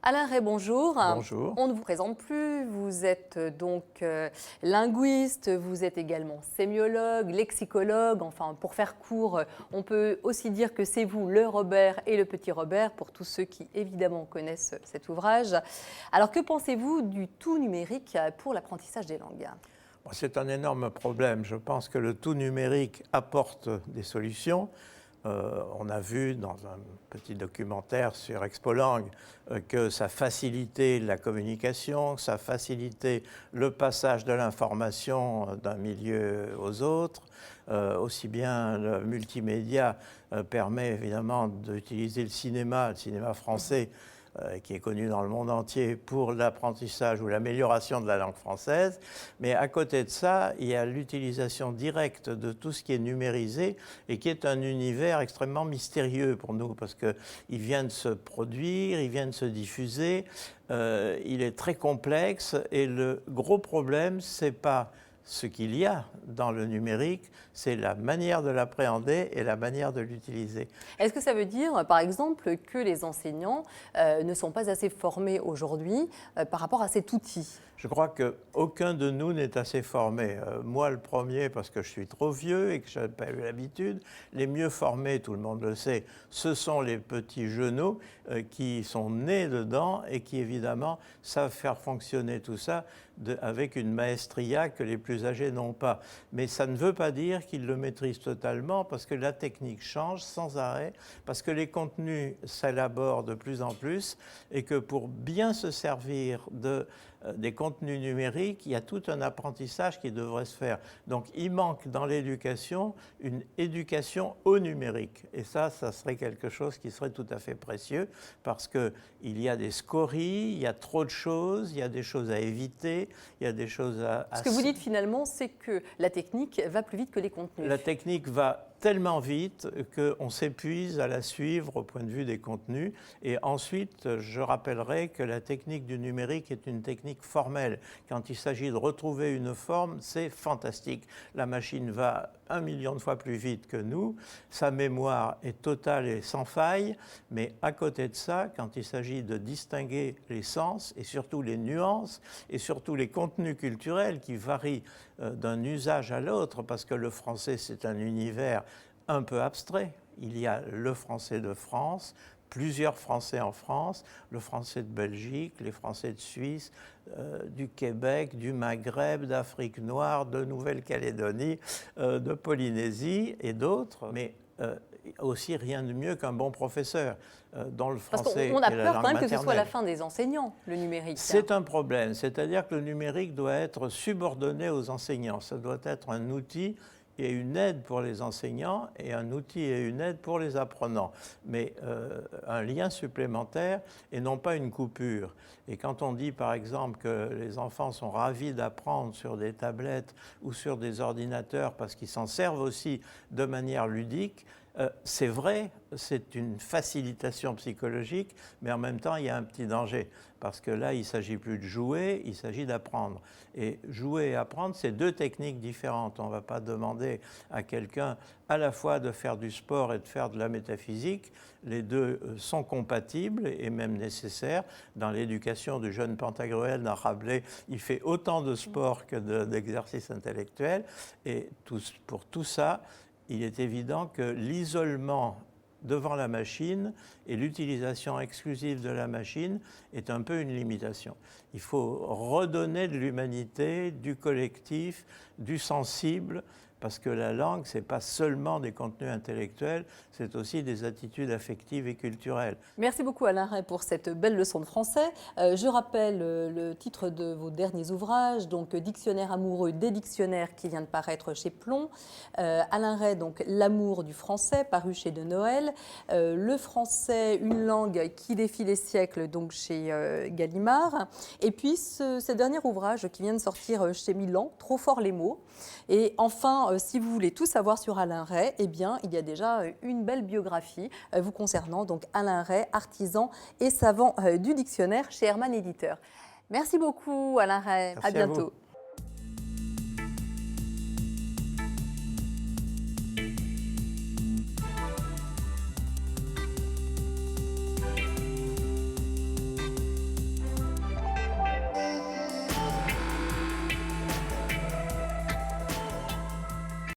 Alain Ray, bonjour. Bonjour. On ne vous présente plus, vous êtes donc linguiste, vous êtes également sémiologue, lexicologue, enfin pour faire court, on peut aussi dire que c'est vous le Robert et le petit Robert, pour tous ceux qui évidemment connaissent cet ouvrage. Alors que pensez-vous du tout numérique pour l'apprentissage des langues ? C'est un énorme problème. Je pense que le tout numérique apporte des solutions. On a vu dans un petit documentaire sur Expolang que ça facilitait la communication, ça facilitait le passage de l'information d'un milieu aux autres. Aussi bien le multimédia permet évidemment d'utiliser le cinéma français, qui est connu dans le monde entier pour l'apprentissage ou l'amélioration de la langue française. Mais à côté de ça, il y a l'utilisation directe de tout ce qui est numérisé et qui est un univers extrêmement mystérieux pour nous parce qu'il vient de se produire, il vient de se diffuser, il est très complexe et le gros problème, c'est pas ce qu'il y a dans le numérique, c'est la manière de l'appréhender et la manière de l'utiliser. Est-ce que ça veut dire, par exemple, que les enseignants ne sont pas assez formés aujourd'hui par rapport à cet outil ? Je crois qu'aucun de nous n'est assez formé. Moi, le premier, parce que je suis trop vieux et que je n'ai pas eu l'habitude. Les mieux formés, tout le monde le sait, ce sont les petits genoux qui sont nés dedans et qui, évidemment, savent faire fonctionner tout ça avec une maestria que les plus âgés n'ont pas. Mais ça ne veut pas dire qu'ils le maîtrisent totalement parce que la technique change sans arrêt, parce que les contenus s'élaborent de plus en plus et que pour bien se servir des contenus numériques, il y a tout un apprentissage qui devrait se faire. Donc il manque dans l'éducation une éducation au numérique. Et ça serait quelque chose qui serait tout à fait précieux parce qu'il y a des scories, il y a trop de choses, il y a des choses à éviter, il y a des choses à... Ce que vous dites finalement, c'est que la technique va plus vite que les contenus. La technique va tellement vite qu'on s'épuise à la suivre au point de vue des contenus. Et ensuite, je rappellerai que la technique du numérique est une technique formelle. Quand il s'agit de retrouver une forme, c'est fantastique. La machine va 1 million de fois plus vite que nous. Sa mémoire est totale et sans faille. Mais à côté de ça, quand il s'agit de distinguer les sens et surtout les nuances et surtout les contenus culturels qui varient d'un usage à l'autre, parce que le français, c'est un univers un peu abstrait. Il y a le français de France, plusieurs Français en France, le français de Belgique, les Français de Suisse, du Québec, du Maghreb, d'Afrique noire, de Nouvelle-Calédonie, de Polynésie et d'autres. Mais aussi rien de mieux qu'un bon professeur dans le français. Parce qu'on a et la peur langue quand même que ce maternelle. soit la fin des enseignants, le numérique. C'est un problème, c'est-à-dire que le numérique doit être subordonné aux enseignants. Ça doit être un outil et une aide pour les enseignants et un outil et une aide pour les apprenants. Mais un lien supplémentaire et non pas une coupure. Et quand on dit par exemple que les enfants sont ravis d'apprendre sur des tablettes ou sur des ordinateurs parce qu'ils s'en servent aussi de manière ludique, c'est vrai, c'est une facilitation psychologique, mais en même temps, il y a un petit danger. Parce que là, il ne s'agit plus de jouer, il s'agit d'apprendre. Et jouer et apprendre, c'est deux techniques différentes. On ne va pas demander à quelqu'un à la fois de faire du sport et de faire de la métaphysique. Les deux sont compatibles et même nécessaires. Dans l'éducation du jeune Pantagruel dans Rabelais, il fait autant de sport que d'exercice intellectuel. Et pour tout ça, il est évident que l'isolement devant la machine et l'utilisation exclusive de la machine est un peu une limitation. Il faut redonner de l'humanité, du collectif, du sensible, parce que la langue, ce n'est pas seulement des contenus intellectuels, c'est aussi des attitudes affectives et culturelles. Merci beaucoup Alain Ray pour cette belle leçon de français. Je rappelle le titre de vos derniers ouvrages, donc Dictionnaire amoureux des dictionnaires qui vient de paraître chez Plomb. Alain Ray, donc L'amour du français, paru chez De Noël. Le français, une langue qui défie les siècles, donc chez Gallimard. Et puis ce dernier ouvrage qui vient de sortir chez Milan, Trop fort les mots. Et enfin, si vous voulez tout savoir sur Alain Ray, eh bien, il y a déjà une belle biographie vous concernant. Donc Alain Ray, artisan et savant du dictionnaire chez Hermann Éditeur. Merci beaucoup Alain Ray, Merci à bientôt.